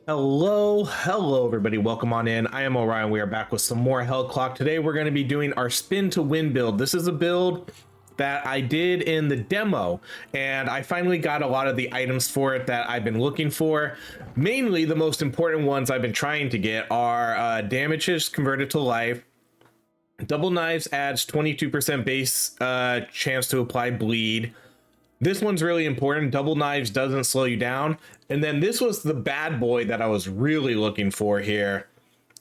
Hello everybody, welcome on in. I am Orion. We are back with some more Hell Clock. Today we're going to be doing our spin to win build. This is a build that I did in the demo, and I finally got a lot of the items for it that I've been looking for. Mainly the most important ones I've been trying to get are damages converted to life. Double knives adds 22% base chance to apply bleed. This one's really important. Double knives doesn't slow you down. And then this was the bad boy that I was really looking for here.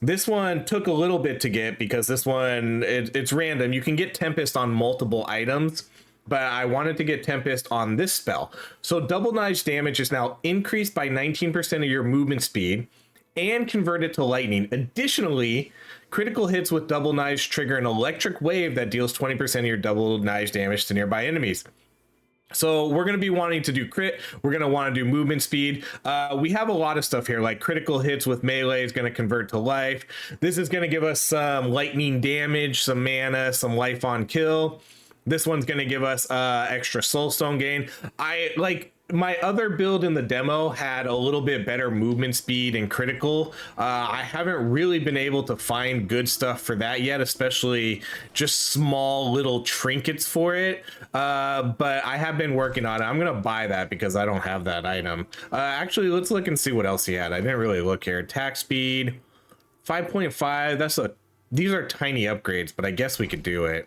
This one took a little bit to get because this one, it's random. You can get Tempest on multiple items, but I wanted to get Tempest on this spell. So double knives damage is now increased by 19% of your movement speed and converted to lightning. Additionally, critical hits with double knives trigger an electric wave that deals 20% of your double knives damage to nearby enemies. So we're going to be wanting to do crit. We're going to want to do movement speed. We have a lot of stuff here, like critical hits with melee is going to convert to life. This is going to give us some lightning damage, some mana, some life on kill. This one's going to give us extra soulstone gain. My other build in the demo had a little bit better movement speed and critical. I haven't really been able to find good stuff for that yet, especially just small little trinkets for it. But I have been working on it. I'm going to buy that because I don't have that item. Actually, let's look and see what else he had. I didn't really look here. Attack speed, 5.5. These are tiny upgrades, but I guess we could do it.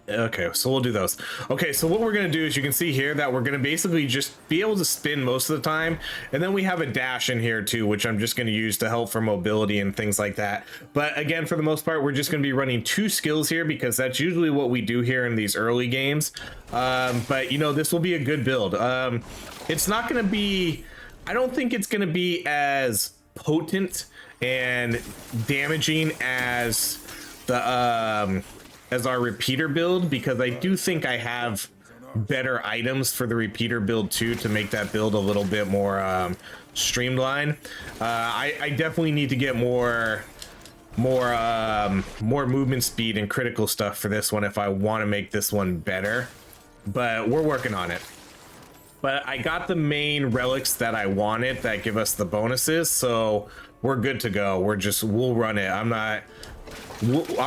Okay, so we'll do those. Okay, so what we're going to do is you can see here that we're going to basically just be able to spin most of the time. And then we have a dash in here too, which I'm just going to use to help for mobility and things like that. But again, for the most part, we're just going to be running 2 skills here because that's usually what we do here in these early games. But you know, this will be a good build. It's not going to be, I don't think it's going to be as potent and damaging as the, as our repeater build, because I do think I have better items for the repeater build too to make that build a little bit more streamlined. I definitely need to get more movement speed and critical stuff for this one if I want to make this one better, but we're working on it. But I got the main relics that I wanted that give us the bonuses, so we're good to go. We'll run it. I'm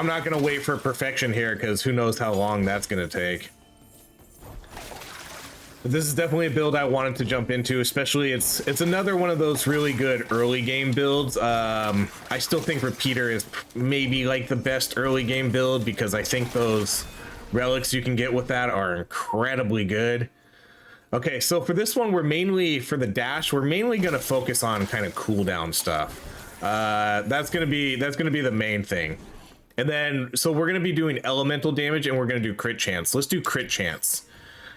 not gonna wait for perfection here because who knows how long that's gonna take. But this is definitely a build I wanted to jump into, especially it's another one of those really good early game builds. I still think repeater is maybe like the best early game build because I think those relics you can get with that are incredibly good. Okay, so for this one, for the dash, we're mainly gonna focus on kind of cooldown stuff. That's gonna be the main thing. And then, so we're going to be doing elemental damage and we're going to do crit chance. Let's do crit chance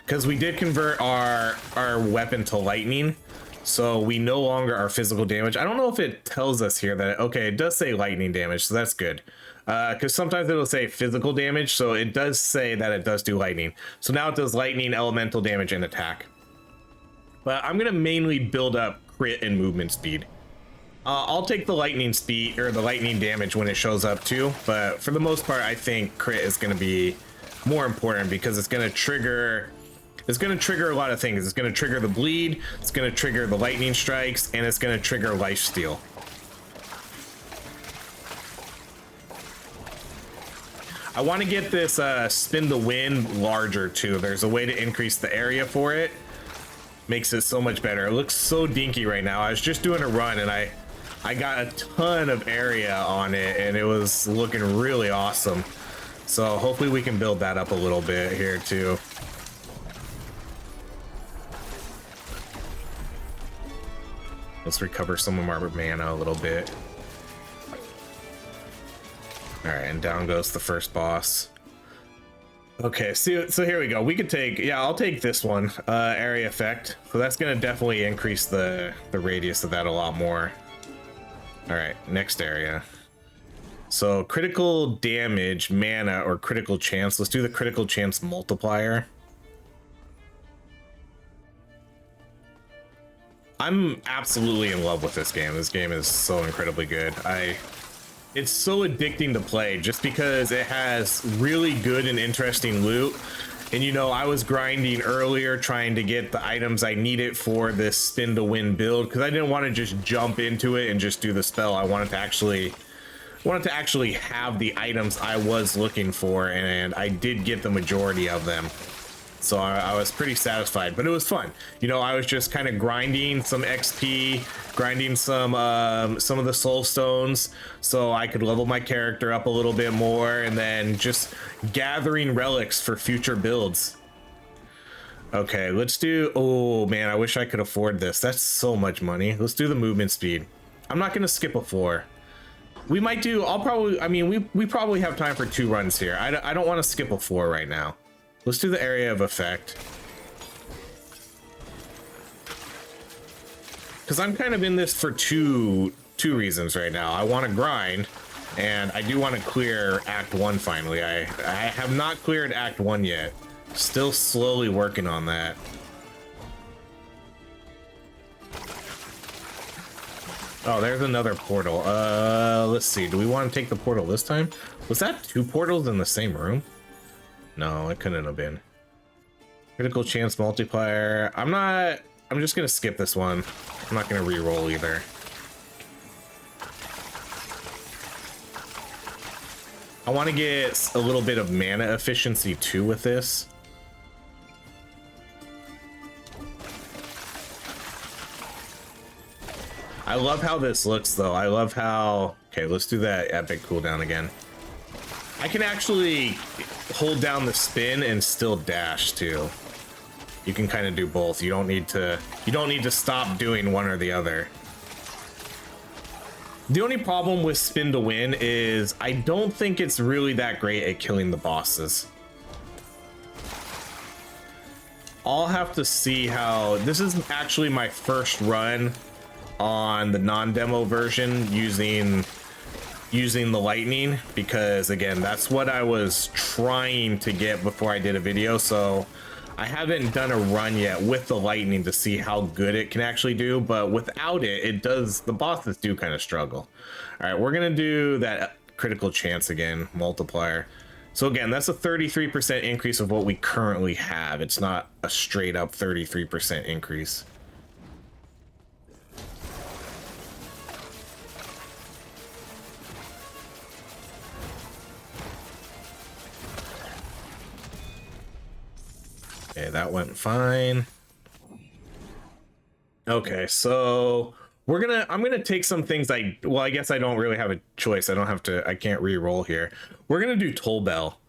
because we did convert our weapon to lightning. So we no longer are physical damage. I don't know if it tells us here that, okay, it does say lightning damage. So that's good. Because sometimes it'll say physical damage. So it does say that it does do lightning. So now it does lightning, elemental damage, and attack. But I'm going to mainly build up crit and movement speed. I'll take the lightning speed or the lightning damage when it shows up too, but for the most part, I think crit is going to be more important because it's going to trigger a lot of things. It's going to trigger the bleed, it's going to trigger the lightning strikes, and it's going to trigger lifesteal. I want to get this spin the wind larger too. There's a way to increase the area for it. Makes it so much better. It looks so dinky right now. I was just doing a run and I got a ton of area on it and it was looking really awesome. So hopefully we can build that up a little bit here too. Let's recover some of our mana a little bit. All right, and down goes the first boss. Okay, so here we go. We could take, yeah, I'll take this one, area effect. So that's gonna definitely increase the radius of that a lot more. All right, next area. So critical damage, mana, or critical chance. Let's do the critical chance multiplier. I'm absolutely in love with this game. This game is so incredibly good. It's so addicting to play just because it has really good and interesting loot. And you know, I was grinding earlier trying to get the items I needed for this spin to win build because I didn't want to just jump into it and just do the spell. I wanted to actually have the items I was looking for, and I did get the majority of them. So I was pretty satisfied, but it was fun. You know, I was just kind of grinding some XP, grinding some of the soul stones so I could level my character up a little bit more, and then just gathering relics for future builds. Okay, let's do, oh man, I wish I could afford this. That's so much money. Let's do the movement speed. I'm not gonna skip a floor. We might do, I mean, we probably have time for 2 runs here. I don't want to skip a floor right now. Let's do the area of effect. Because I'm kind of in this for two reasons right now. I want to grind, and I do want to clear Act 1 finally. I have not cleared Act 1 yet. Still slowly working on that. Oh, there's another portal. Let's see. Do we want to take the portal this time? Was that 2 portals in the same room? No, it couldn't have been. Critical chance multiplier. I'm just gonna skip this one. I'm not gonna re-roll either. I want to get a little bit of mana efficiency too with this. I love how this looks though. I love how, okay, let's do that epic cooldown again. I can actually hold down the spin and still dash too. You can kind of do both. You don't need to stop doing one or the other. The only problem with spin to win is I don't think it's really that great at killing the bosses. I'll have to see how, this is actually my first run on the non-demo version using the lightning, because again, that's what I was trying to get before I did a video. So I haven't done a run yet with the lightning to see how good it can actually do, but without it, the bosses do kind of struggle. All right, we're gonna do that critical chance again, multiplier. So again, that's a 33% increase of what we currently have. It's not a straight up 33% increase. Okay, that went fine. Okay, so I'm gonna take some things I guess I don't really have a choice. I can't re-roll here. We're gonna do Toll Bell,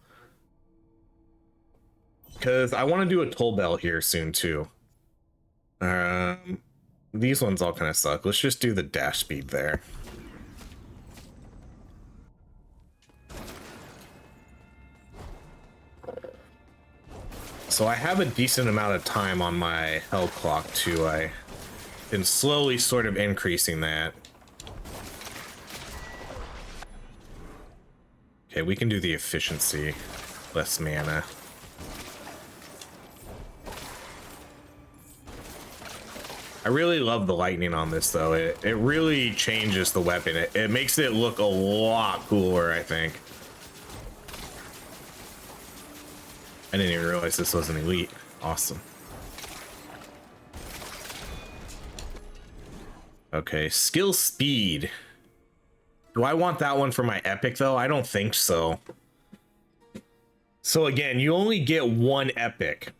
because I want to do a Toll Bell here soon too. These ones all kind of suck. Let's just do the dash speed there. So I have a decent amount of time on my health clock too. I've been slowly sort of increasing that. Okay, we can do the efficiency, less mana. I really love the lightning on this though. It really changes the weapon. It makes it look a lot cooler, I think. I didn't even realize this was an elite. Awesome. Okay, skill speed. Do I want that one for my epic though? I don't think so. So again, you only get 1 epic.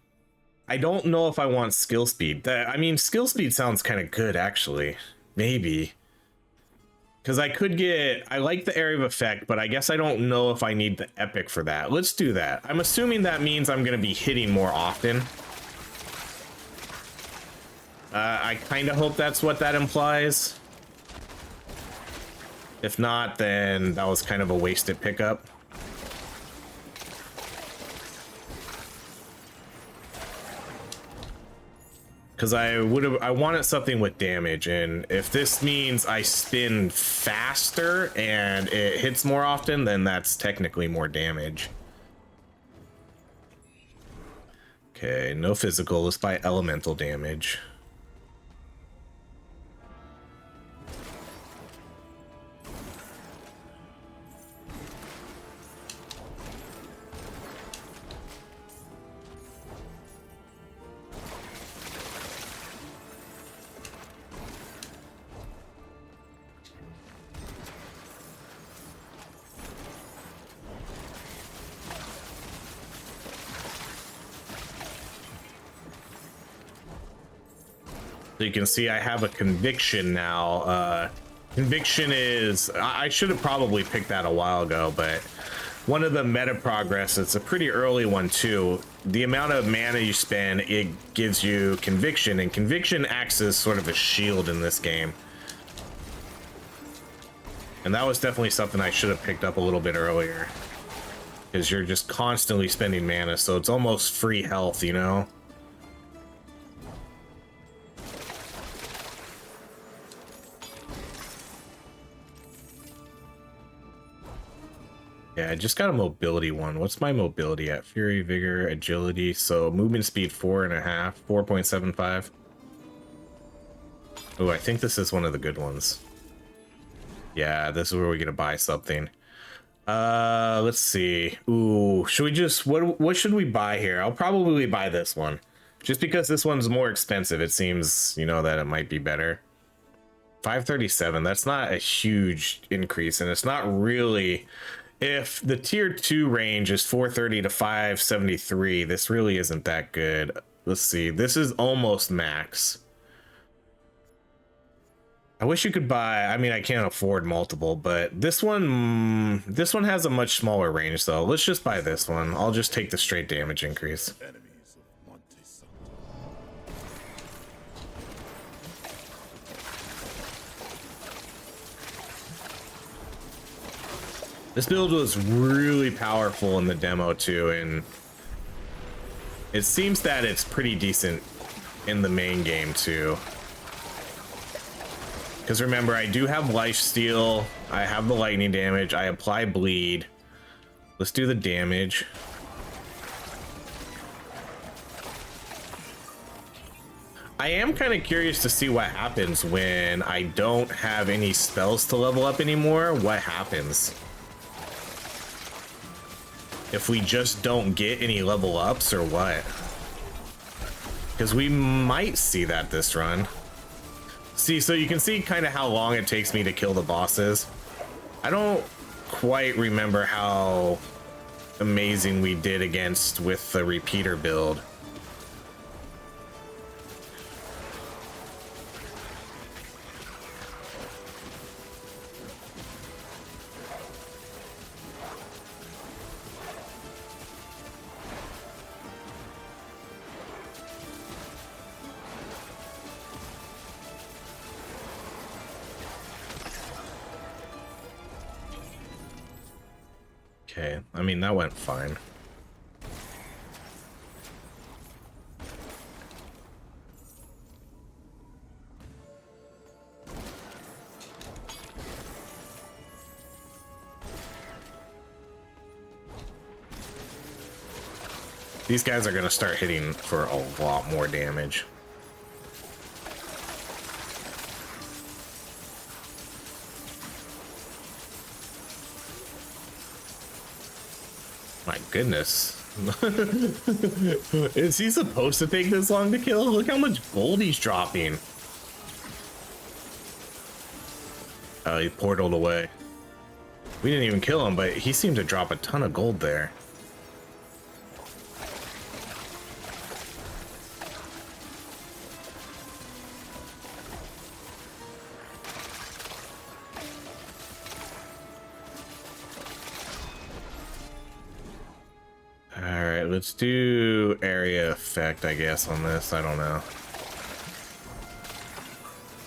I don't know if I want skill speed. I mean, skill speed sounds kind of good actually. Maybe. Because I like the area of effect, but I guess I don't know if I need the epic for that. Let's do that. I'm assuming that means I'm going to be hitting more often. I kind of hope that's what that implies. If not, then that was kind of a wasted pickup. Because I wanted something with damage, and if this means I spin faster and it hits more often, then that's technically more damage. Okay, no physical. Let's buy elemental damage. you can see I have a conviction now. Conviction is, I should have probably picked that a while ago, but one of the meta progress, it's a pretty early one too. The amount of mana you spend, it gives you conviction, and conviction acts as sort of a shield in this game. And that was definitely something I should have picked up a little bit earlier, because you're just constantly spending mana, so it's almost free health, you know? Yeah, I just got a mobility one. What's my mobility at? Fury, vigor, agility. So movement speed 4.5, 4.75. Oh, I think this is one of the good ones. Yeah, this is where we're gonna buy something. Let's see. Ooh, should we just, what should we buy here? I'll probably buy this one. Just because this one's more expensive, it seems, you know, that it might be better. 537, that's not a huge increase, and it's not really, if the tier 2 range is 430 to 573, this really isn't that good. Let's see, this is almost max. I wish you could buy, I mean, I can't afford multiple, but this one has a much smaller range, though. Let's just buy this one. I'll just take the straight damage increase. This build was really powerful in the demo too, and it seems that it's pretty decent in the main game too. Because remember, I do have lifesteal, I have the lightning damage, I apply bleed. Let's do the damage. I am kind of curious to see what happens when I don't have any spells to level up anymore. What happens if we just don't get any level ups, or what? Because we might see that this run. See, so you can see kind of how long it takes me to kill the bosses. I don't quite remember how amazing we did against with the repeater build. Okay, I mean, that went fine. These guys are gonna start hitting for a lot more damage. My goodness. Is he supposed to take this long to kill? Look how much gold he's dropping. Oh, he portaled away. We didn't even kill him, but he seemed to drop a ton of gold there. Let's do area effect, I guess, on this. I don't know.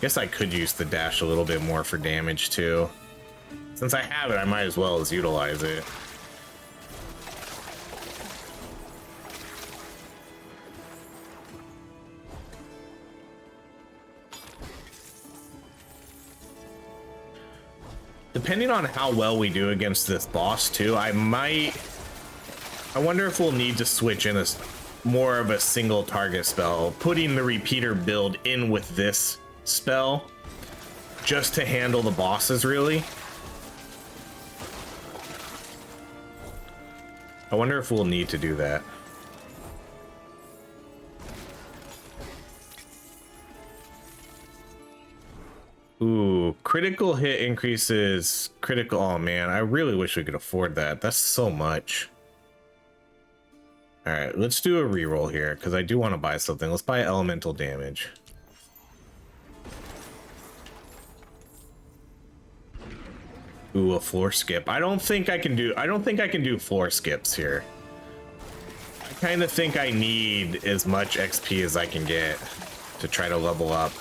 Guess I could use the dash a little bit more for damage too. Since I have it, I might as well as utilize it. Depending on how well we do against this boss too, I wonder if we'll need to switch in more of a single target spell, putting the repeater build in with this spell just to handle the bosses, really. I wonder if we'll need to do that. Ooh, critical hit increases critical. Oh man, I really wish we could afford that. That's so much. All right, let's do a reroll here because I do want to buy something. Let's buy elemental damage. Ooh, a floor skip. I don't think I can do floor skips here. I kind of think I need as much XP as I can get to try to level up.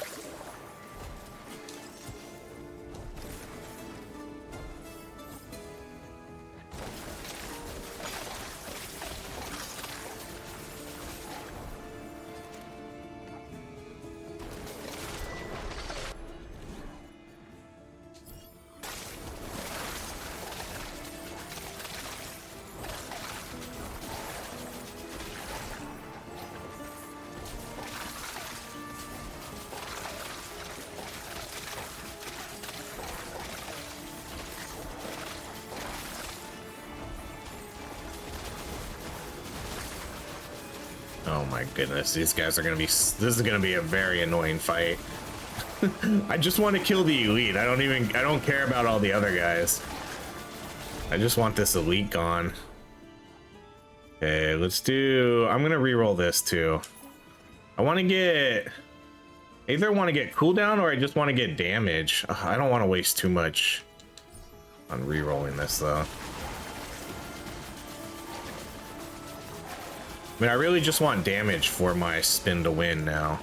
Oh my goodness, these guys are gonna be, this is gonna be a very annoying fight. I just want to kill the elite. I don't care about all the other guys. I just want this elite gone. Okay, let's do, I'm gonna re-roll this too. I want to get, either want to get cooldown or I just want to get damage. Ugh, I don't want to waste too much on re-rolling this though. I mean, I really just want damage for my spin to win now.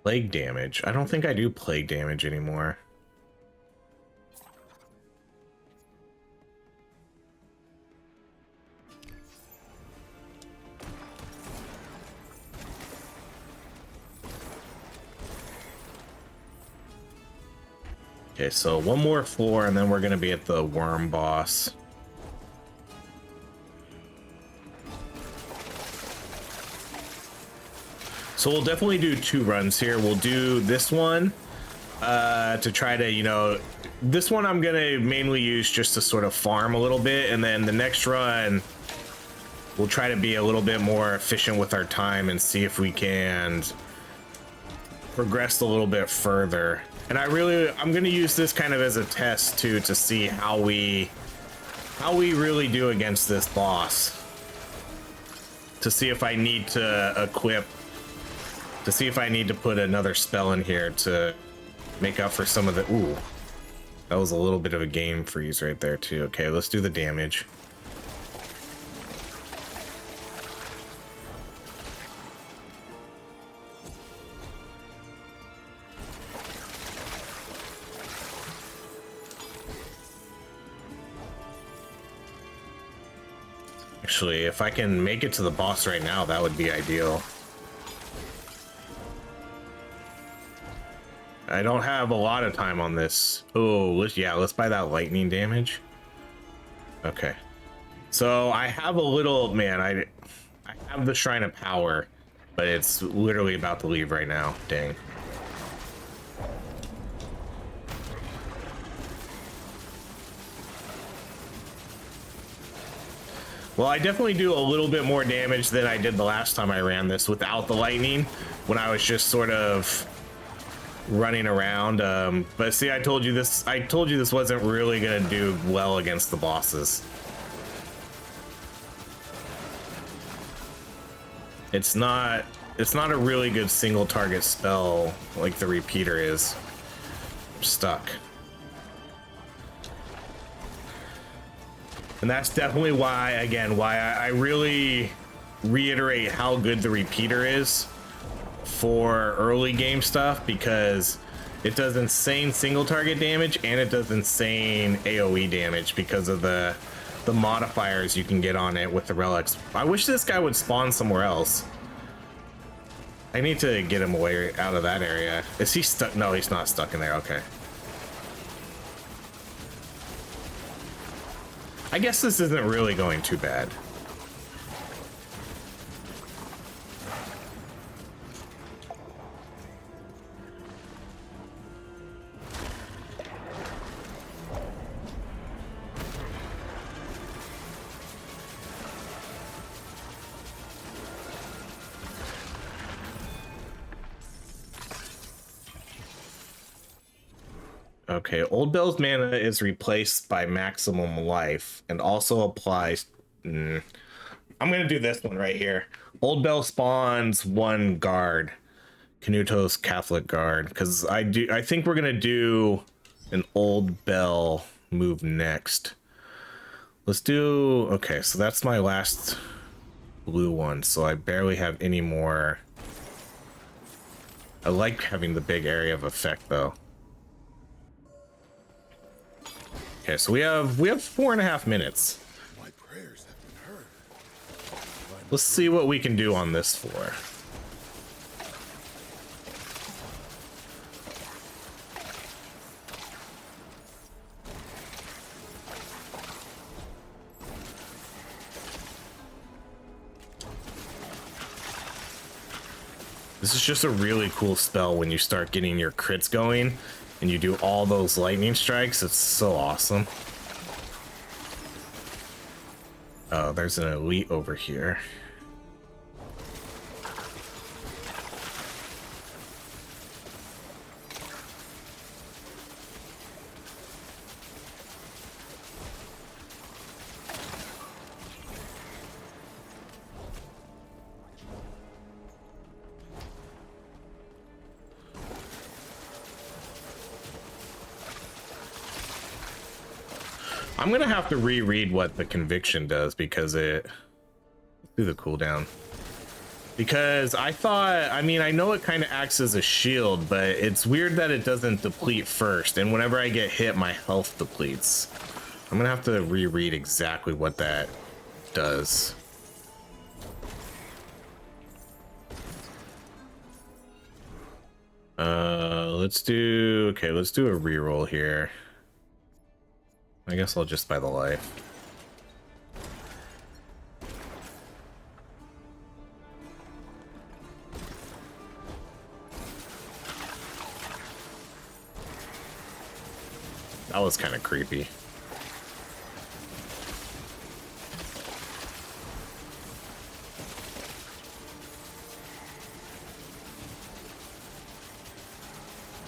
Plague damage. I don't think I do plague damage anymore. Okay, so one more floor and then we're gonna be at the worm boss. So we'll definitely do 2 runs here. We'll do this one to try to, you know, this one I'm gonna mainly use just to sort of farm a little bit, and then the next run we'll try to be a little bit more efficient with our time and see if we can progress a little bit further. And I'm gonna use this kind of as a test too, to see how we really do against this boss, to see if I need to equip, to see if I need to put another spell in here to make up for some of the, ooh, that was a little bit of a game freeze right there too. Okay, let's do the damage. Actually, if I can make it to the boss right now, that would be ideal. I don't have a lot of time on this. Oh, let's buy that lightning damage. Okay. So I have a little, man, I have the Shrine of Power, but it's literally about to leave right now. Dang. Well, I definitely do a little bit more damage than I did the last time I ran this without the lightning, when I was just sort of running around. But see, I told you this wasn't really gonna do well against the bosses. It's not a really good single target spell like the repeater is. I'm stuck. And that's definitely why, again, why I really reiterate how good the repeater is for early game stuff, because it does insane single target damage and it does insane AoE damage because of the modifiers you can get on it with the relics. I wish this guy would spawn somewhere else. I need to get him away out of that area. Is he stuck? No, he's not stuck in there. Okay. I guess this isn't really going too bad. Okay, Old Bell's mana is replaced by maximum life and also applies. I'm gonna do this one right here. Old Bell spawns one guard, Canuto's Catholic Guard, because I think we're gonna do an Old Bell move next. Let's do, okay, so that's my last blue one, so I barely have any more. I like having the big area of effect though. Okay, so we have 4.5 minutes. My prayers have been heard. Let's see what we can do on this floor. This is just a really cool spell when you start getting your crits going and you do all those lightning strikes. It's so awesome. Oh, there's an elite over here. I'm gonna have to reread what the conviction does because it do the cooldown. Because I thought, I mean, I know it kind of acts as a shield, but it's weird that it doesn't deplete first. And whenever I get hit, my health depletes. I'm gonna have to reread exactly what that does. Let's do a reroll here. I guess I'll just buy the life. That was kind of creepy.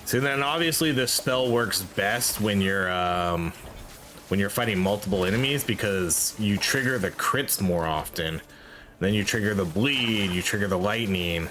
So then obviously this spell works best when you're fighting multiple enemies because you trigger the crits more often. Then you trigger the bleed, you trigger the lightning.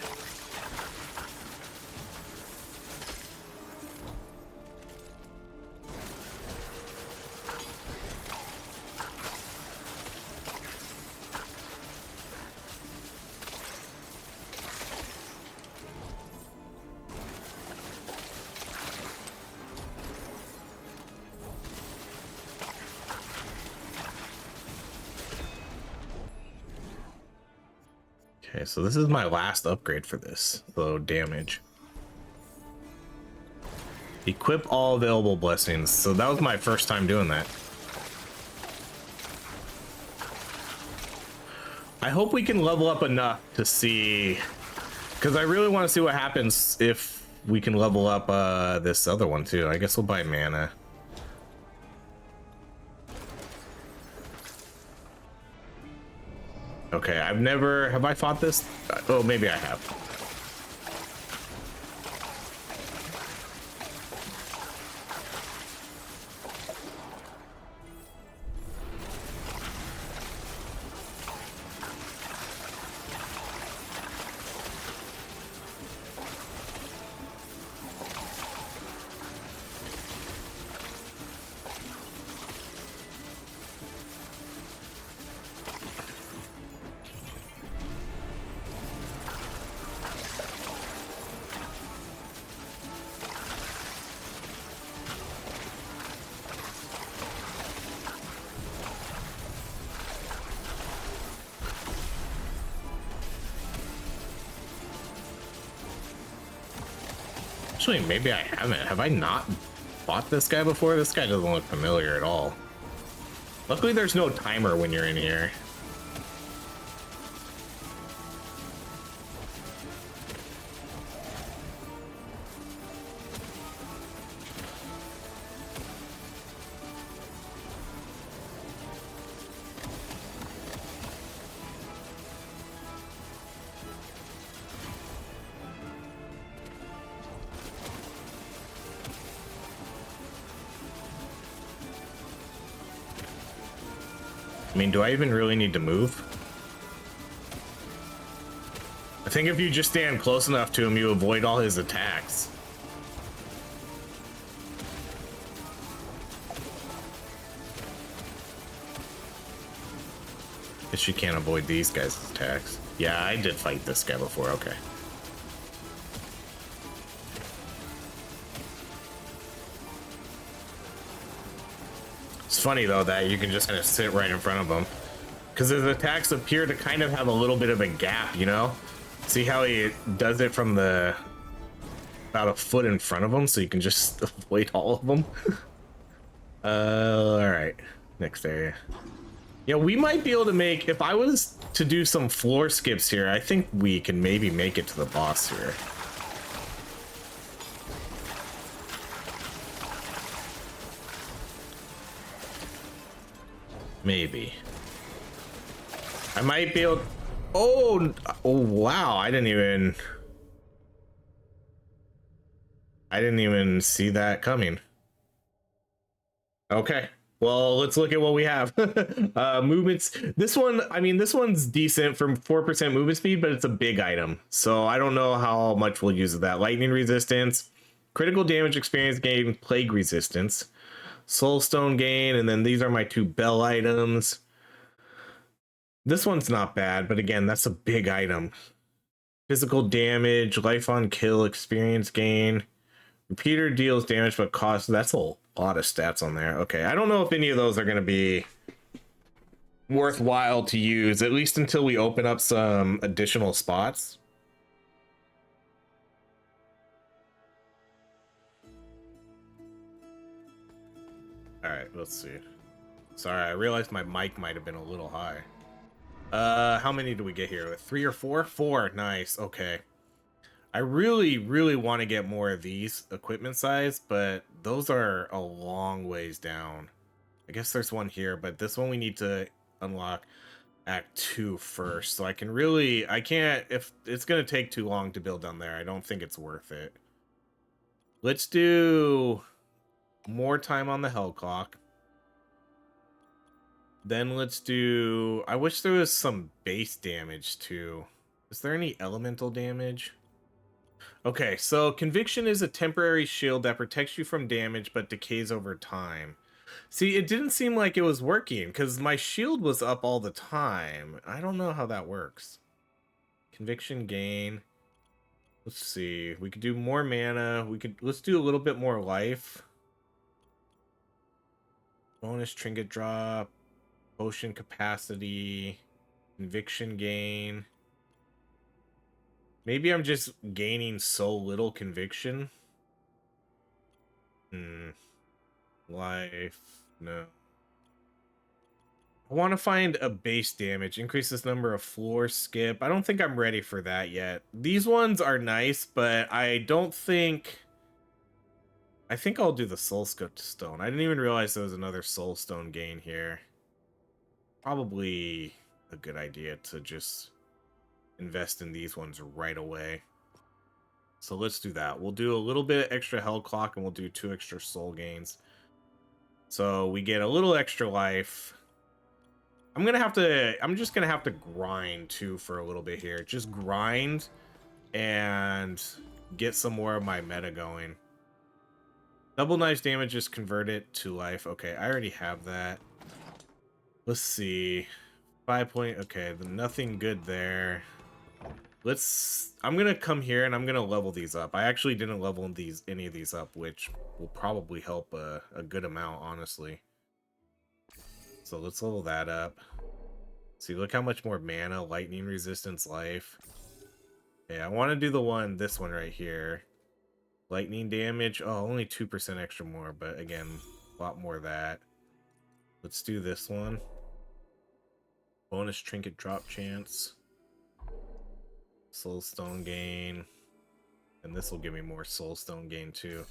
Okay, so this is my last upgrade for this. So damage. Equip all available blessings. So that was my first time doing that. I hope we can level up enough to see, because I really want to see what happens if we can level up this other one too. I guess we'll buy mana. Okay, have I fought this? Oh, maybe I have. Actually, maybe I haven't. Have I not fought this guy before? This guy doesn't look familiar at all. Luckily, there's no timer when you're in here. I mean, do I even really need to move? I think if you just stand close enough to him, you avoid all his attacks. Guess you can't avoid these guys' attacks. Yeah, I did fight this guy before, okay. It's funny though that you can just kind of sit right in front of him, because his attacks appear to kind of have a little bit of a gap, you know? See how he does it from the about a foot in front of him, so you can just avoid all of them. All right, next area. Yeah, we might be able to make, if I was to do some floor skips here, I think we can maybe make it to the boss here. Maybe. I might be able. Oh, oh wow! I didn't even see that coming. Okay, well, let's look at what we have. Movements. This one, I mean, this one's decent from 4% movement speed, but it's a big item, so I don't know how much we'll use of that. Lightning resistance, critical damage experience gain, plague resistance, soulstone gain, and then these are my 2 bell items. This one's not bad, but again, that's a big item. Physical damage, life on kill, experience gain. Repeater deals damage but costs. That's a lot of stats on there. Okay, I don't know if any of those are going to be worthwhile to use, at least until we open up some additional spots. All right, let's see. Sorry, I realized my mic might have been a little high. How many do we get here? 3 or 4? 4. Nice. Okay. I really want to get more of these equipment size, but those are a long ways down. I guess there's one here, but this one we need to unlock Act 2 first. So I can't, if it's going to take too long to build down there, I don't think it's worth it. Let's do more time on the hell clock. Then let's do, I wish there was some base damage too. Is there any elemental damage? Okay, so Conviction is a temporary shield that protects you from damage but decays over time. See, it didn't seem like it was working because my shield was up all the time. I don't know how that works. Conviction gain. Let's see. We could do more mana. Let's do a little bit more life. Bonus trinket drop. Potion capacity. Conviction gain. Maybe I'm just gaining so little conviction. Life. No. I want to find a base damage. Increase this number of floor skip. I don't think I'm ready for that yet. These ones are nice, but I don't think... I think I'll do the soul stone. I didn't even realize there was another soul stone gain here. Probably a good idea to just invest in these ones right away. So let's do that. We'll do a little bit extra hell clock and we'll do 2 extra soul gains. So we get a little extra life. I'm just gonna have to grind too for a little bit here. Just grind and get some more of my meta going. Double knife damage, just convert it to life. Okay, I already have that. Let's see. 5 point. Okay, nothing good there. I'm gonna come here and I'm gonna level these up. I actually didn't level any of these up, which will probably help a good amount, honestly. So let's level that up. See, look how much more mana, lightning resistance, life. Okay, I want to do this one right here. Lightning damage. Oh, only 2% extra more, but again, a lot more of that. Let's do this one. Bonus trinket drop chance. Soulstone gain. And this will give me more soulstone gain too.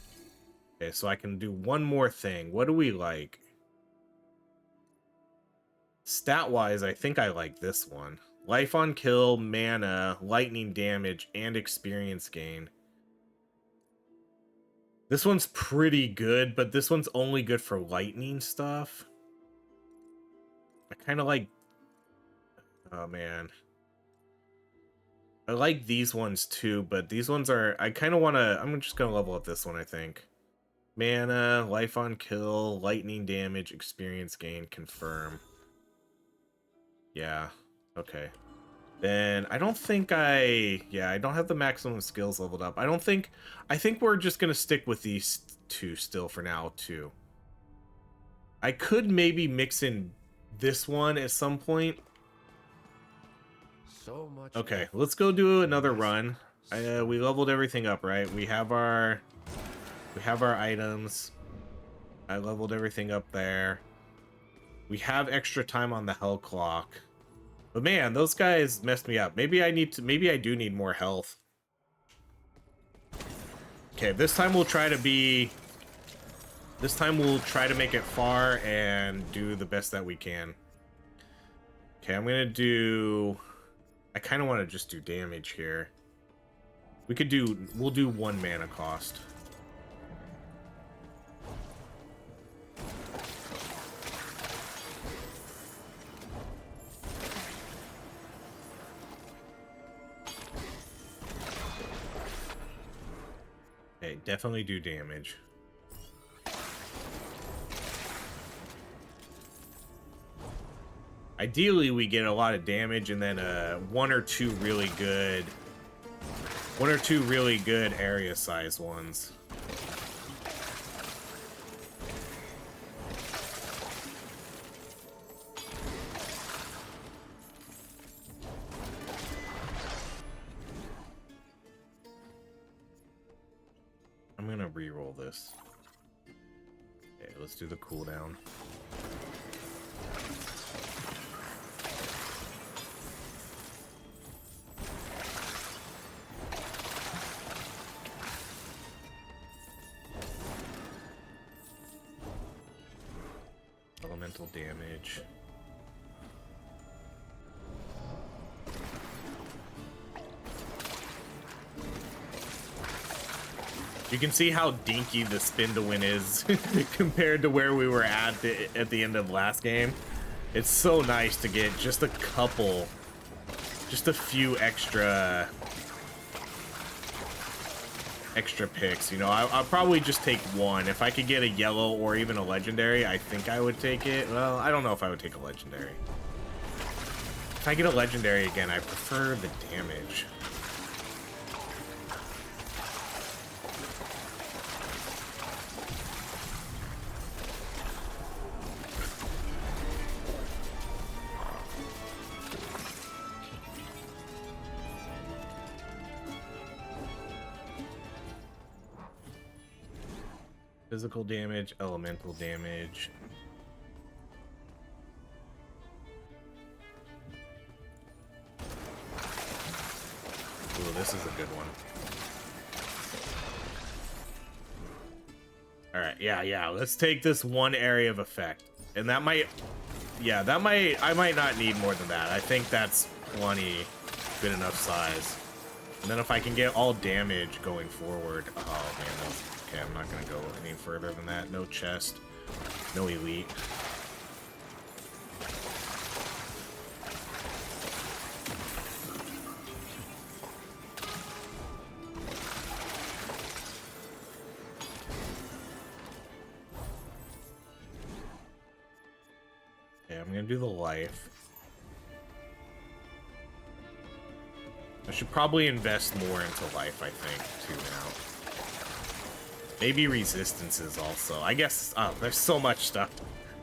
Okay, so I can do one more thing. What do we like? Stat-wise, I think I like this one. Life on kill, mana, lightning damage, and experience gain. This one's pretty good, but this one's only good for lightning stuff. I kind of like... Oh, man. I like these ones too, but these ones are... I kind of want to... I'm just going to level up this one, I think. Mana, life on kill, lightning damage, experience gain, confirm. Yeah, okay. Then I don't think I don't have the maximum skills leveled up. I think we're just going to stick with these two still for now, too. I could maybe mix in this one at some point. So much. Okay, let's go do another run. We leveled everything up, right? We have our items. I leveled everything up there. We have extra time on the hell clock. But man, those guys messed me up. Maybe I do need more health. Okay, this time we'll try to make it far and do the best that we can. Okay, I kind of want to just do damage here. We'll do 1 mana cost. Okay, definitely do damage. Ideally, we get a lot of damage and then one or two really good area size ones. I'm gonna re-roll this. Okay, let's do the cooldown. Elemental damage. You can see how dinky the spin to win is compared to where we were at the end of last game. It's so nice to get just a few extra picks. You know, I'll probably just take one. If I could get a yellow or even a legendary, I think I would take it. Well, I don't know if I would take a legendary. If I get a legendary again, I prefer the damage. Physical damage, elemental damage. Ooh, this is a good one. Alright, yeah. Let's take this one area of effect. And that might... Yeah, I might not need more than that. I think that's plenty good enough size. And then if I can get all damage going forward... Oh, man, that's... Okay, I'm not gonna go any further than that. No chest, no elite. Okay, I'm gonna do the life. I should probably invest more into life, I think, too now. Maybe resistances also. I guess, oh, there's so much stuff.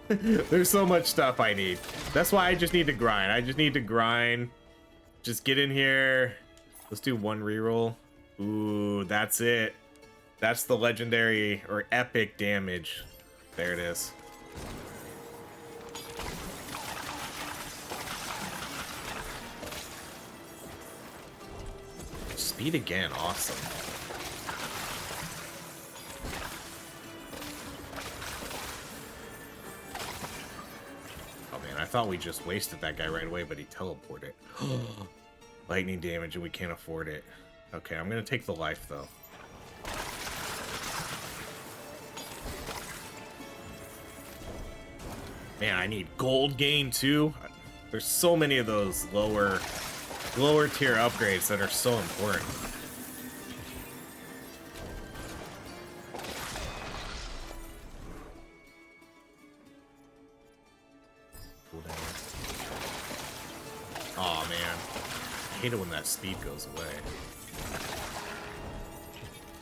There's so much stuff I need. That's why I just need to grind. I just need to grind. Just get in here. Let's do one reroll. Ooh, that's it. That's the legendary or epic damage. There it is. Speed again, awesome. I thought we just wasted that guy right away, but he teleported. Lightning damage, and we can't afford it. Okay, I'm gonna take the life, though. Man, I need gold gain too. There's so many of those lower tier upgrades that are so important. Oh man, I hate it when that speed goes away.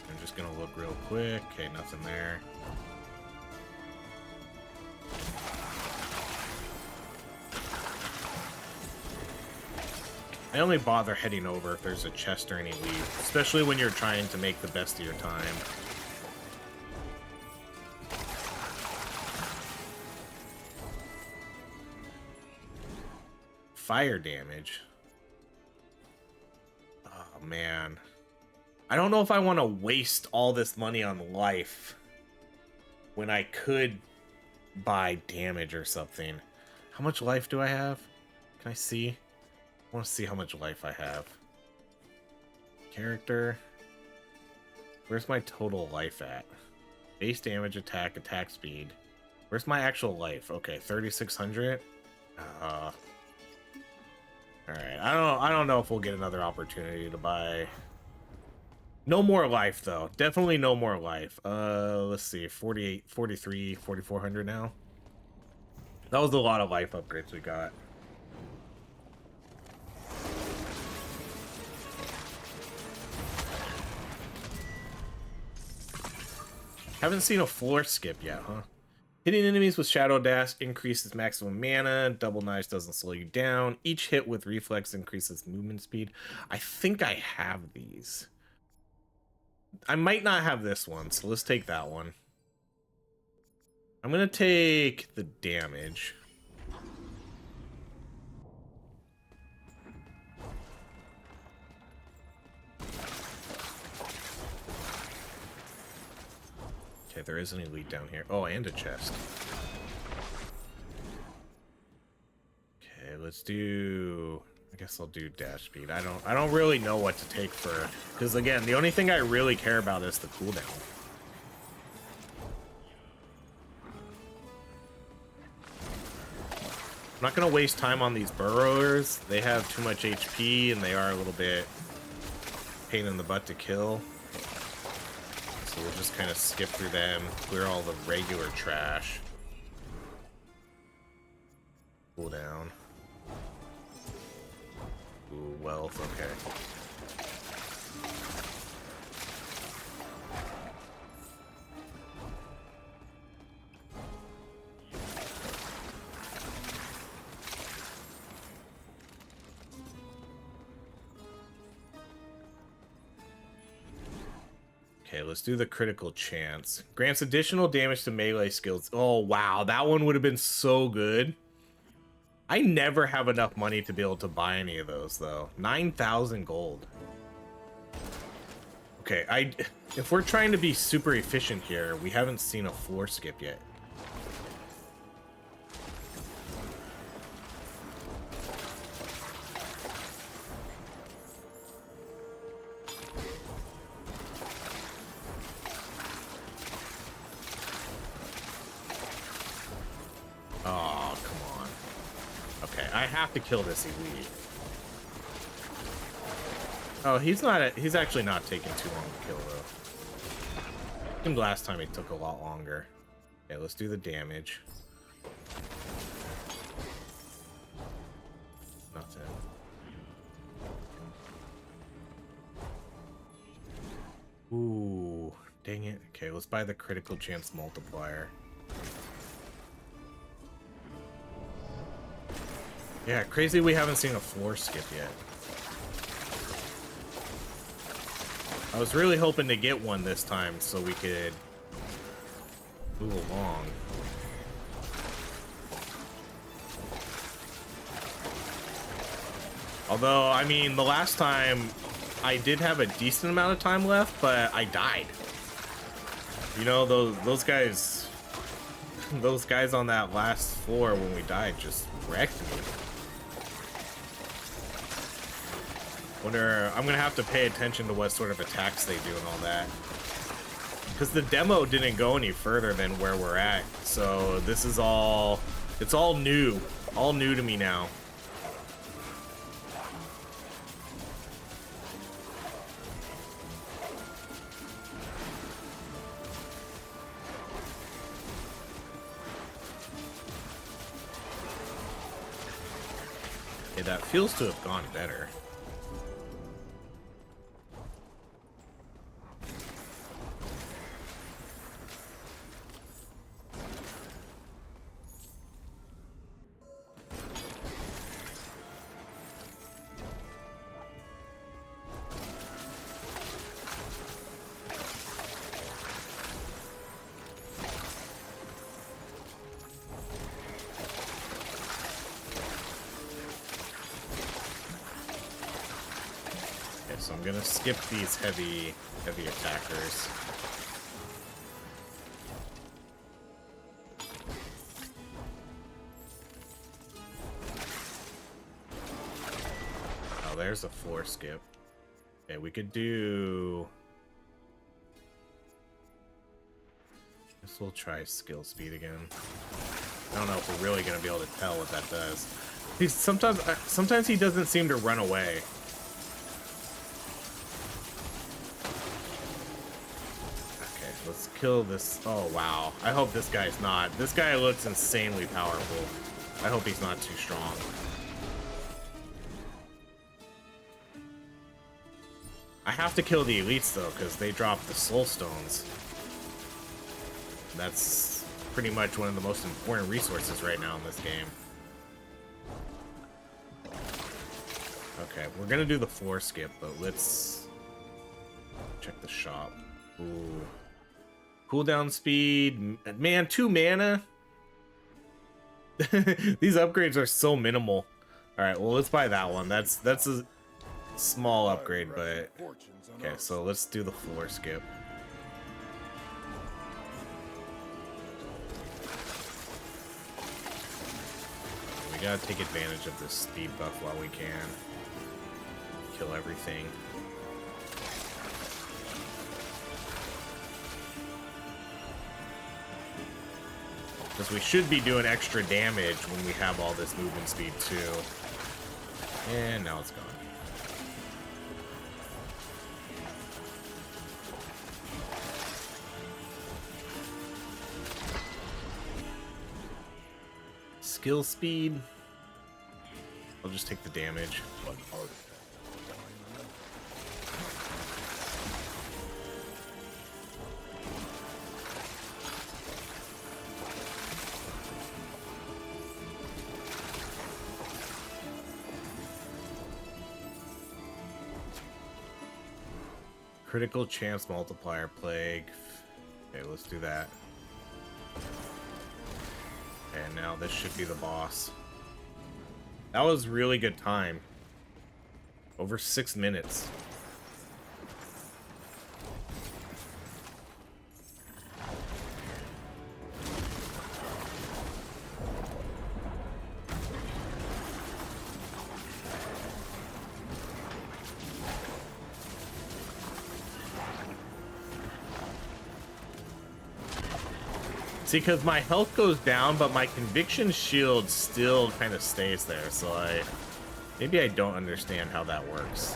I'm just gonna look real quick. Okay, nothing there. I only bother heading over if there's a chest or any loot, especially when you're trying to make the best of your time. Fire damage. Oh man. I don't know if I want to waste all this money on life when I could buy damage or something. How much life do I have? Can I see? I want to see how much life I have. Character. Where's my total life at? Base damage, attack speed. Where's my actual life? Okay, 3,600. All right. I don't know if we'll get another opportunity to buy. No more life though. Definitely no more life. Let's see. 48, 43, 4,400 now. That was a lot of life upgrades we got. Haven't seen a floor skip yet, huh? Hitting enemies with Shadow Dash increases maximum mana. Double Knives doesn't slow you down. Each hit with Reflex increases movement speed. I think I have these. I might not have this one, so let's take that one. I'm gonna take the damage. Okay, there is an elite down here. Oh, and a chest. Okay, let's do... I guess I'll do dash speed. I don't really know what to take for... Because again, the only thing I really care about is the cooldown. I'm not going to waste time on these burrowers. They have too much HP and they are a little bit pain in the butt to kill. So we'll just kind of skip through them, clear all the regular trash. Cool down. Ooh, wealth, okay. Okay, let's do the critical chance. Grants additional damage to melee skills. Oh, wow. That one would have been so good. I never have enough money to be able to buy any of those, though. 9,000 gold. Okay, if we're trying to be super efficient here, we haven't seen a floor skip yet. Oh, come on. Okay, I have to kill this elite. Oh, he's actually not taking too long to kill, though. I think last time it took a lot longer. Okay, let's do the damage. Nothing. Ooh, dang it. Okay, let's buy the critical chance multiplier. Yeah, crazy we haven't seen a floor skip yet. I was really hoping to get one this time so we could move along. Although, I mean, the last time I did have a decent amount of time left, but I died. You know, those guys on that last floor when we died just wrecked me. Wonder, I'm gonna have to pay attention to what sort of attacks they do and all that. Because the demo didn't go any further than where we're at. So this is all It's all new to me now. Okay, that feels to have gone better. So I'm gonna skip these heavy attackers. Oh, there's a floor skip. Okay, we could do... Guess we'll try skill speed again. I don't know if we're really gonna be able to tell what that does. Sometimes he doesn't seem to run away. Let's kill this. Oh, wow. I hope this guy's not. This guy looks insanely powerful. I hope he's not too strong. I have to kill the elites, though, because they drop the soul stones. That's pretty much one of the most important resources right now in this game. Okay, we're going to do the floor skip, but let's check the shop. Ooh. Cooldown speed, man, 2 mana. These upgrades are so minimal. All right, well, let's buy that one. That's a small upgrade, but okay. So let's do the floor skip. We gotta take advantage of this speed buff while we can. Kill everything. Because we should be doing extra damage when we have all this movement speed too. And now it's gone. Skill speed. I'll just take the damage. Critical chance multiplier plague. Okay, let's do that. And now this should be the boss. That was really good time. Over 6 minutes. See, because my health goes down, but my conviction shield still kind of stays there, so maybe I don't understand how that works.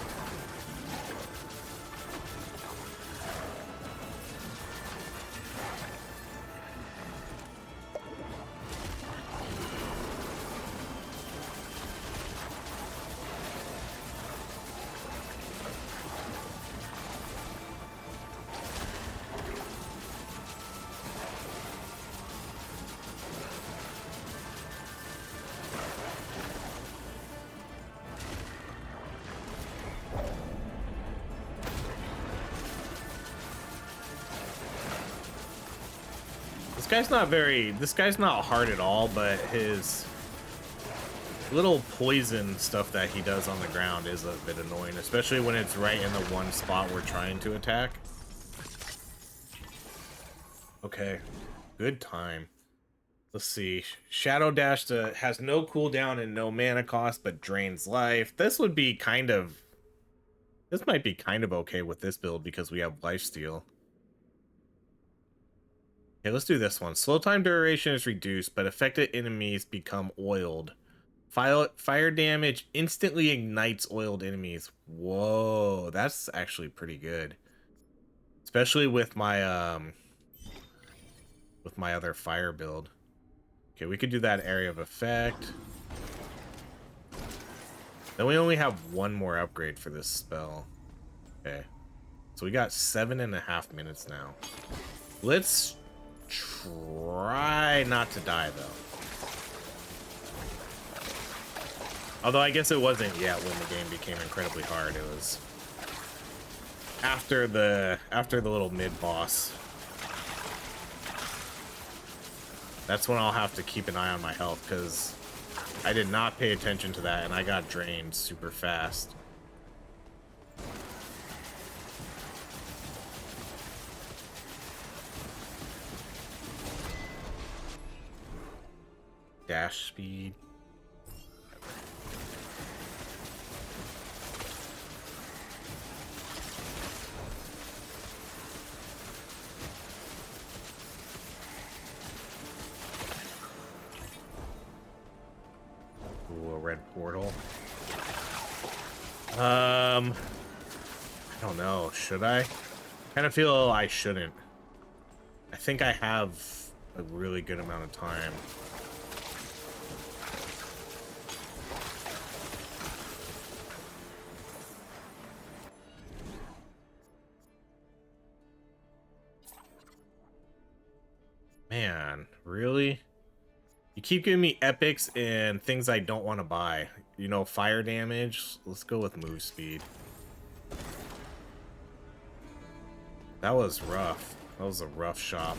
This guy's not hard at all, but his little poison stuff that he does on the ground is a bit annoying, especially when it's right in the one spot we're trying to attack. Okay, good time. Let's see. Shadow Dash has no cooldown and no mana cost, but drains life. This might be kind of okay with this build because we have lifesteal. Okay, let's do this one. Slow time duration is reduced, but affected enemies become oiled. Fire damage instantly ignites oiled enemies. Whoa, that's actually pretty good. Especially with my other fire build. Okay, we could do that area of effect. Then we only have one more upgrade for this spell. Okay. So we got 7.5 minutes now. Let's try not to die though. Although I guess it wasn't yet when the game became incredibly hard. It was after the little mid boss. That's when I'll have to keep an eye on my health, because I did not pay attention to that and I got drained super fast. Dash speed. Ooh, a red portal. I don't know. Should I? Kind of feel I shouldn't. I think I have a really good amount of time. Man, really? You keep giving me epics and things I don't want to buy. You know, fire damage. Let's go with move speed. That was rough. That was a rough shop.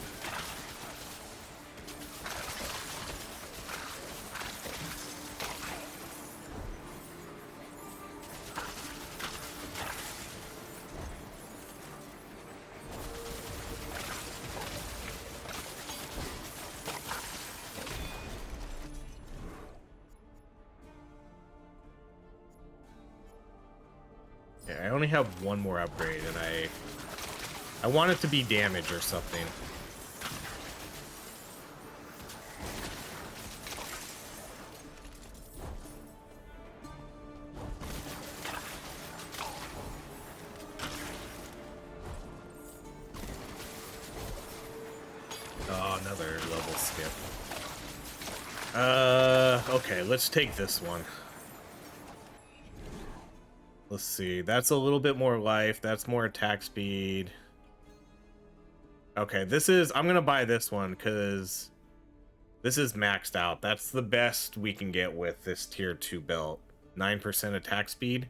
Yeah, I only have one more upgrade, and I want it to be damage or something. Oh, another level skip. Okay, let's take this one. Let's see. That's a little bit more life. That's more attack speed. Okay, I'm gonna buy this one because this is maxed out. That's the best we can get with this tier 2 belt. 9% attack speed.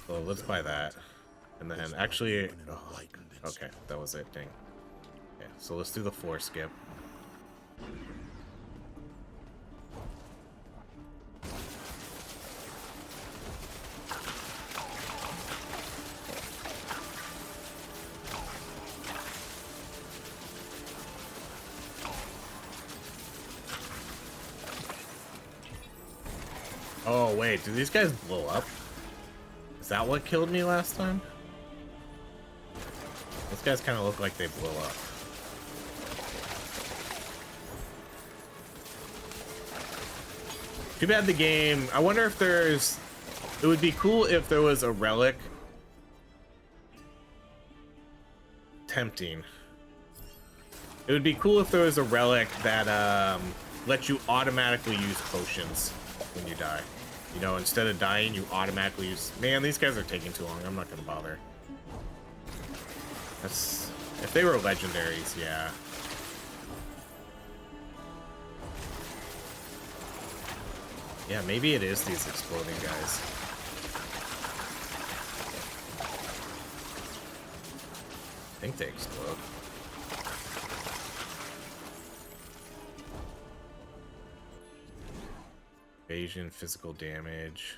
So let's buy that. And then actually, oh, okay, that was it. Dang. Okay, so let's do the floor skip. Oh, wait, do these guys blow up? Is that what killed me last time? Those guys kind of look like they blow up. Too bad the game... I wonder if there's... It would be cool if there was a relic. Tempting. It would be cool if there was a relic that lets you automatically use potions when you die. You know, instead of dying, you automatically use... Man, these guys are taking too long. I'm not gonna bother. That's... If they were legendaries, yeah. Yeah, maybe it is these exploding guys. I think they explode. Evasion, physical damage.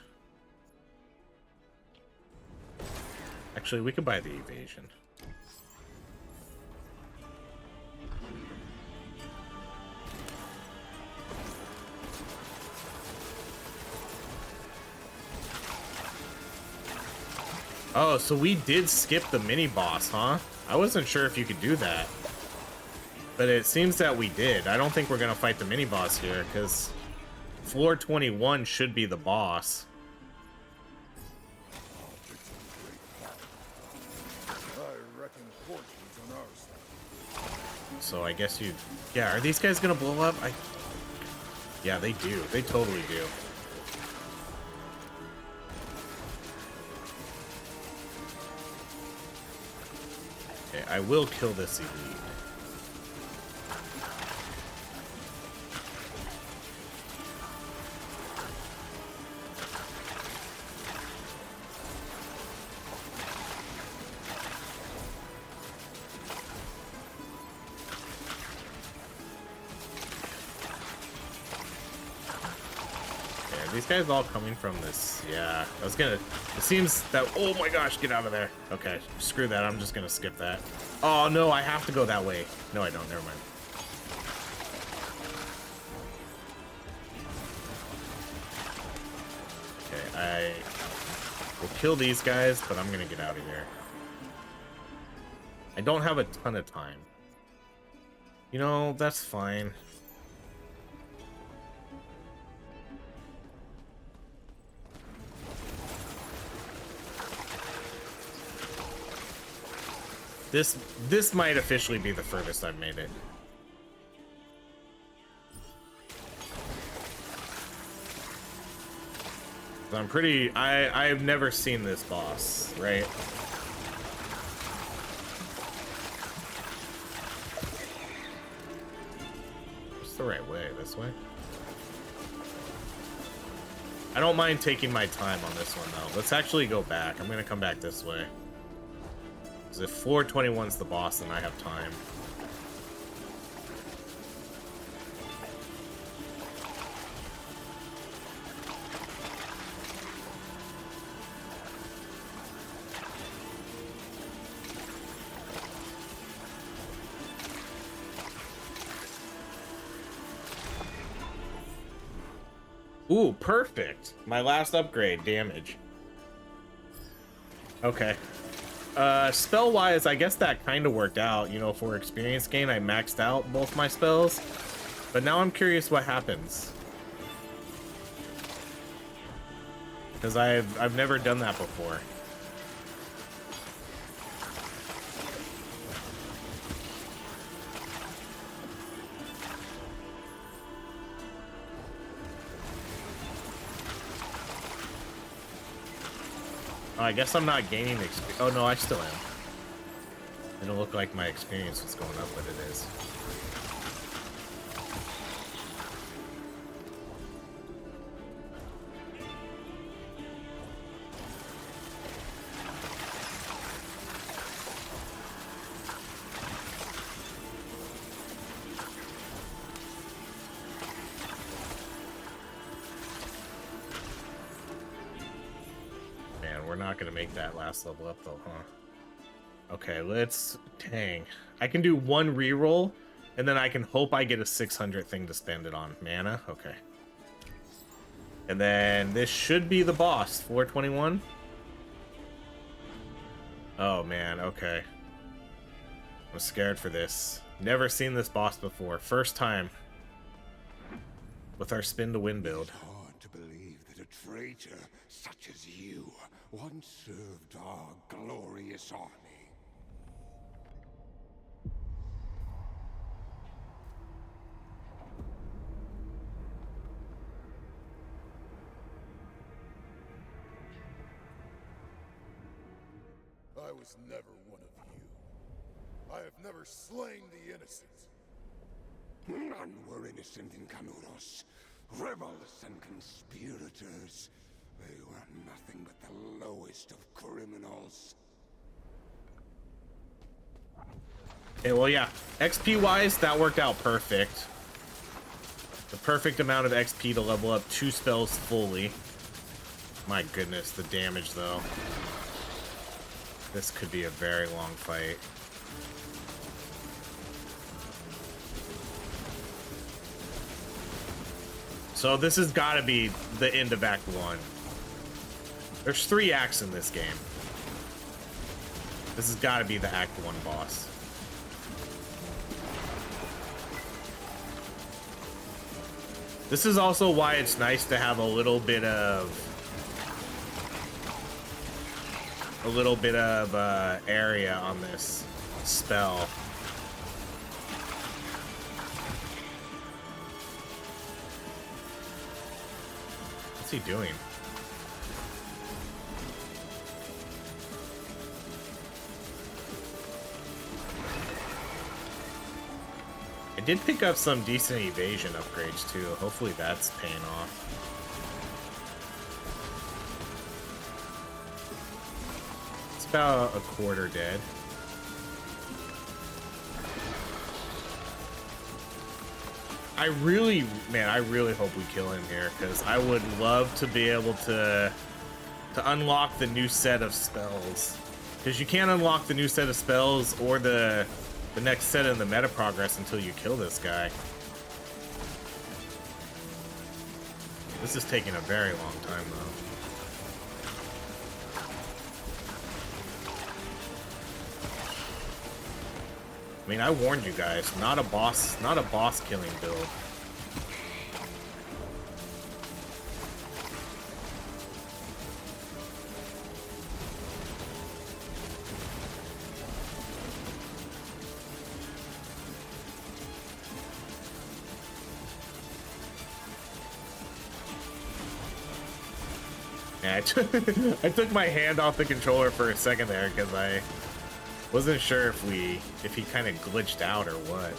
Actually, we could buy the evasion. Oh, so we did skip the mini boss, huh? I wasn't sure if you could do that. But it seems that we did. I don't think we're going to fight the mini-boss here, because floor 21 should be the boss. I reckon fortune's on our side. So I guess you... Yeah, are these guys going to blow up? Yeah, they do. They totally do. Okay, I will kill this elite. These guys all coming from this. Yeah, I was gonna... It seems that... Oh my gosh, get out of there. Okay, screw that. I'm just gonna skip that. Oh no, I have to go that way. No, I don't. Never mind. Okay, I will kill these guys, but I'm gonna get out of here. I don't have a ton of time. You know, that's fine. This might officially be the furthest I've made it. I'm pretty... I've never seen this boss, right? What's the right way? This way? I don't mind taking my time on this one, though. Let's actually go back. I'm gonna come back this way. Because if floor 21's the boss, then I have time. Ooh, perfect. My last upgrade, damage. Okay. Spell-wise, I guess that kind of worked out. You know, for experience gain, I maxed out both my spells. But now I'm curious what happens. Because I've never done that before. I guess I'm not gaining experience. Oh no, I still am. It don't look like my experience was going up, but it is. We're not gonna make that last level up though, huh? Okay, let's... Dang. I can do one reroll, and then I can hope I get a 600 thing to spend it on. Mana? Okay. And then this should be the boss. 421? Oh man, okay. I'm scared for this. Never seen this boss before. First time. With our spin to win build. It's hard to believe that a traitor such as you once served our glorious army. I was never one of you. I have never slain the innocent. None were innocent in Canudos. Rebels and conspirators. They were nothing but the lowest of criminals. Okay, well, yeah. XP-wise, that worked out perfect. The perfect amount of XP to level up 2 spells fully. My goodness, the damage, though. This could be a very long fight. So this has got to be the end of Act 1. There's 3 acts in this game. This has got to be the Act 1 boss. This is also why it's nice to have a little bit of area on this spell. What's he doing? I did pick up some decent evasion upgrades too. Hopefully that's paying off. It's about a quarter dead. I really hope we kill him here, because I would love to be able to unlock the new set of spells. Because you can't unlock the new set of spells or the next set in the meta progress until you kill this guy. This is taking a very long time though. I mean, I warned you guys, not a boss killing build. Yeah, I took my hand off the controller for a second there because I wasn't sure if he kind of glitched out or what.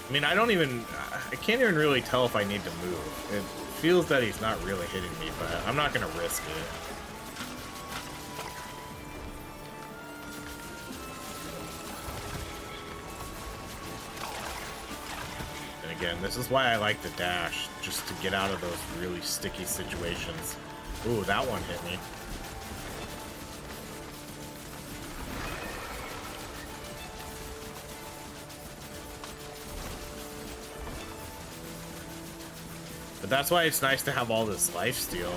I mean, I can't even really tell if I need to move. It feels that he's not really hitting me, but I'm not gonna risk it. Again, this is why I like the dash, just to get out of those really sticky situations. Ooh, that one hit me. But that's why it's nice to have all this lifesteal.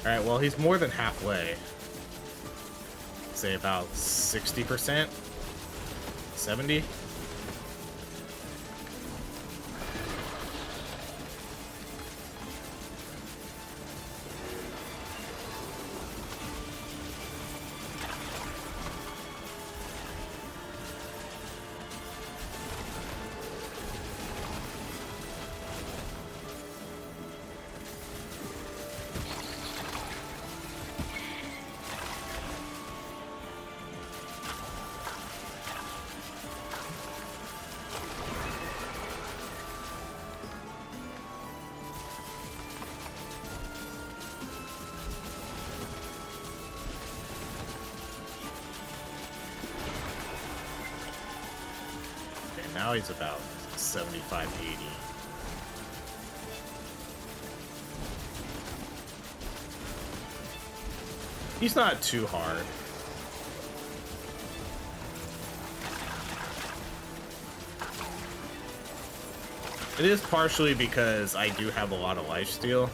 Alright, well, he's more than halfway. Say about 60%? 70? Now he's about 75, 80. He's not too hard. It is partially because I do have a lot of lifesteal,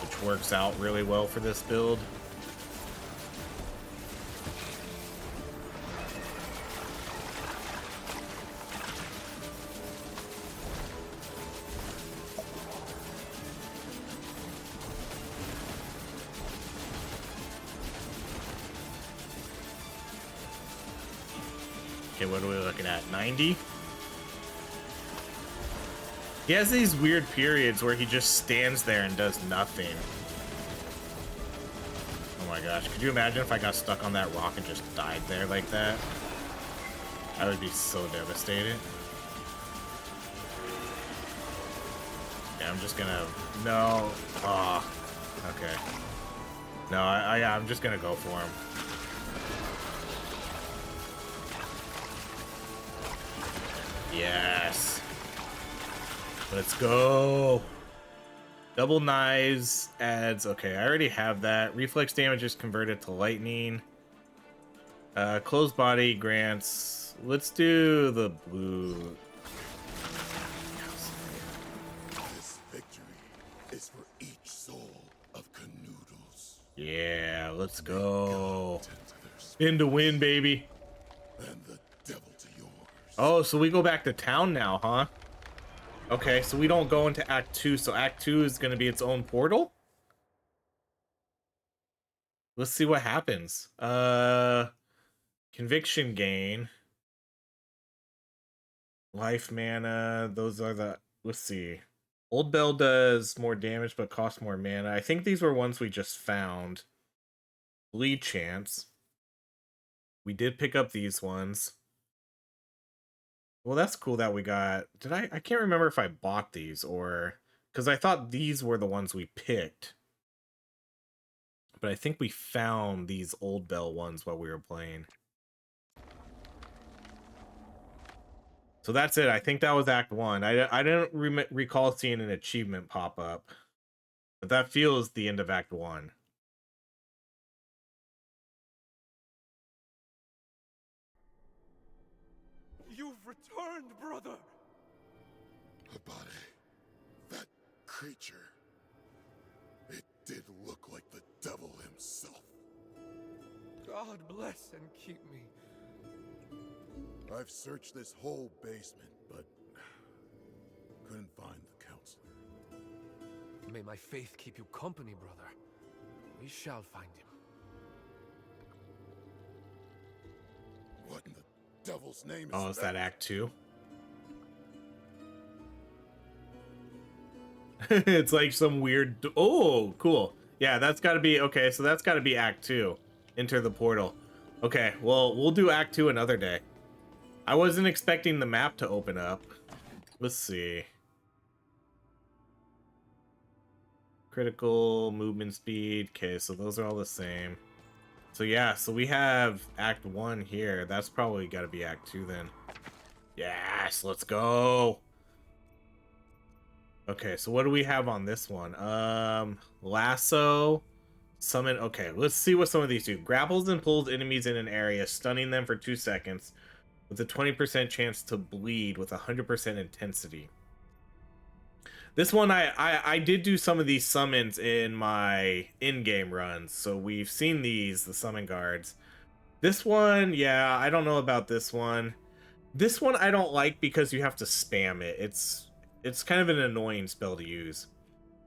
which works out really well for this build. Okay, what are we looking at? 90? He has these weird periods where he just stands there and does nothing. Oh my gosh, could you imagine if I got stuck on that rock and just died there like that? I would be so devastated. Yeah, I'm just gonna... No. Oh, okay. No, I'm just gonna go for him. Yes. Let's go. Double knives adds, okay, I already have that. Reflex damage is converted to lightning. Closed body grants, let's do the blue. This victory is for each soul of Canoodles. Yeah, let's go. Content to their Spin to win, baby. and the devil to yours. Oh, so we go back to town now, huh? Okay, so we don't go into Act 2, so Act 2 is going to be its own portal? Let's see what happens. Conviction gain. Life mana, those are the... Let's see. Old Bell does more damage, but costs more mana. I think these were ones we just found. Bleed chance. We did pick up these ones. Well, that's cool that we got... I can't remember if I bought these or... Because I thought these were the ones we picked. But I think we found these Old Bell ones while we were playing. So that's it. I think that was Act 1. I didn't recall seeing an achievement pop up. But that feels the end of Act 1. You've returned, brother! Abade, that creature, it did look like the devil himself. God bless and keep me. I've searched this whole basement, but couldn't find the counselor. May my faith keep you company, brother. We shall find him. What in the devil's name is Oh, is that Act 2? It's like some weird... Oh, cool. Yeah, that's got to be... Okay, so that's got to be Act 2. Enter the portal. Okay, well, we'll do Act 2 another day. I wasn't expecting the map to open up. Let's see. Critical, movement speed. Okay, so those are all the same. So yeah, so we have Act 1 here. That's probably got to be Act 2 then. Yes, let's go. Okay, so what do we have on this one? Lasso, summon. Okay, let's see what some of these do. Grapples and pulls enemies in an area, stunning them for 2 seconds with a 20% chance to bleed with 100% intensity. This one, I did do some of these summons in my in-game runs, so we've seen these, the summon guards. This one, yeah, I don't know about this one. This one I don't like because you have to spam it. It's kind of an annoying spell to use.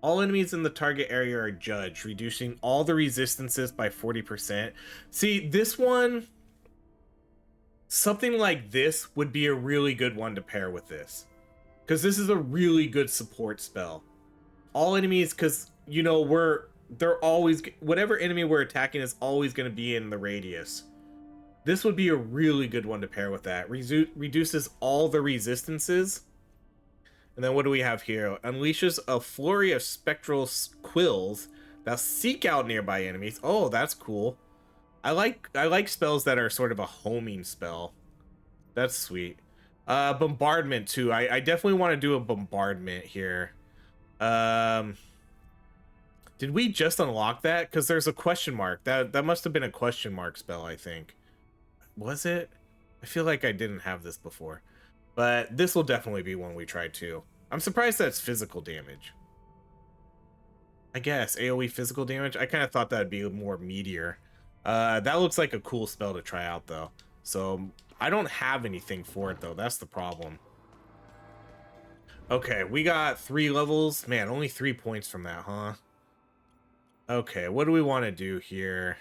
All enemies in the target area are judged, reducing all the resistances by 40%. See, this one, something like this would be a really good one to pair with this. Because this is a really good support spell. All enemies, because, you know, they're always, whatever enemy we're attacking is always going to be in the radius. This would be a really good one to pair with that. Reduces all the resistances. And then what do we have here? Unleashes a flurry of spectral quills that seek out nearby enemies. Oh, that's cool. I like spells that are sort of a homing spell. That's sweet. Bombardment too. I definitely want to do a bombardment here. Did we just unlock that? Because there's a question mark. That must have been a question mark spell, I think. Was it? I feel like I didn't have this before. But this will definitely be one we try too. I'm surprised that's physical damage. I guess AoE physical damage. I kind of thought that'd be more meteor. That looks like a cool spell to try out though. So I don't have anything for it though. That's the problem. Okay, we got 3 levels. Man, only 3 points from that, huh? Okay, what do we want to do here?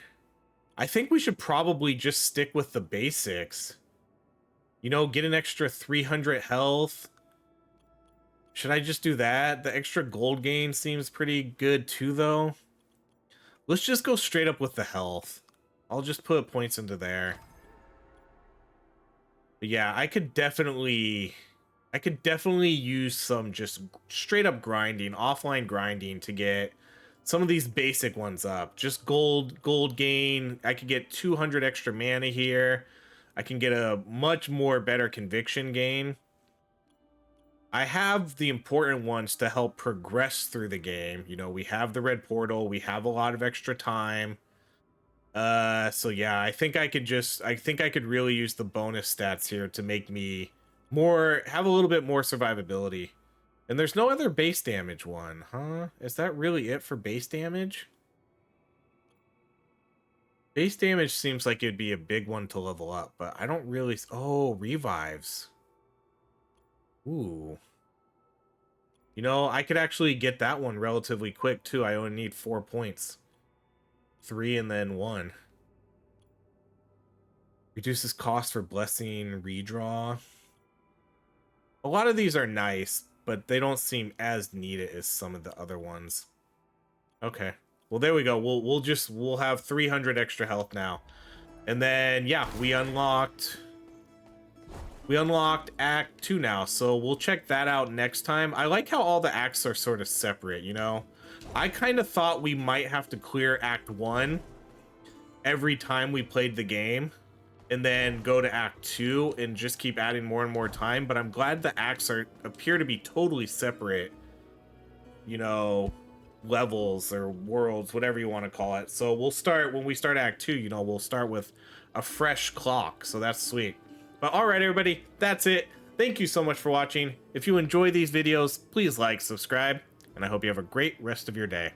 I think we should probably just stick with the basics. You know, get an extra 300 health. Should I just do that? The extra gold gain seems pretty good too, though. Let's just go straight up with the health. I'll just put points into there. But yeah, I could definitely use some just straight up grinding, offline grinding to get some of these basic ones up. Just gold gain. I could get 200 extra mana here. I can get a much more better conviction gain. I have the important ones to help progress through the game. You know, we have the red portal, we have a lot of extra time. So yeah, I think I could really use the bonus stats here to make me have a little bit more survivability. And there's no other base damage one, huh? Is that really it for base damage? Base damage seems like it'd be a big one to level up, but I don't really... Oh, revives. Ooh. You know, I could actually get that one relatively quick, too. I only need 4 points. 3 and then 1. Reduces cost for blessing, redraw. A lot of these are nice, but they don't seem as needed as some of the other ones. Okay. Well, there we go. We'll have 300 extra health now. And then yeah, we unlocked Act 2 now, so we'll check that out next time. I like how all the acts are sort of separate, you know? I kind of thought we might have to clear Act 1 every time we played the game, and then go to Act 2 and just keep adding more and more time, but I'm glad the acts appear to be totally separate, you know, levels or worlds, whatever you want to call it. So when we start Act 2, you know, we'll start with a fresh clock, so that's sweet. But alright everybody, that's it. Thank you so much for watching. If you enjoy these videos, please like, subscribe, and I hope you have a great rest of your day.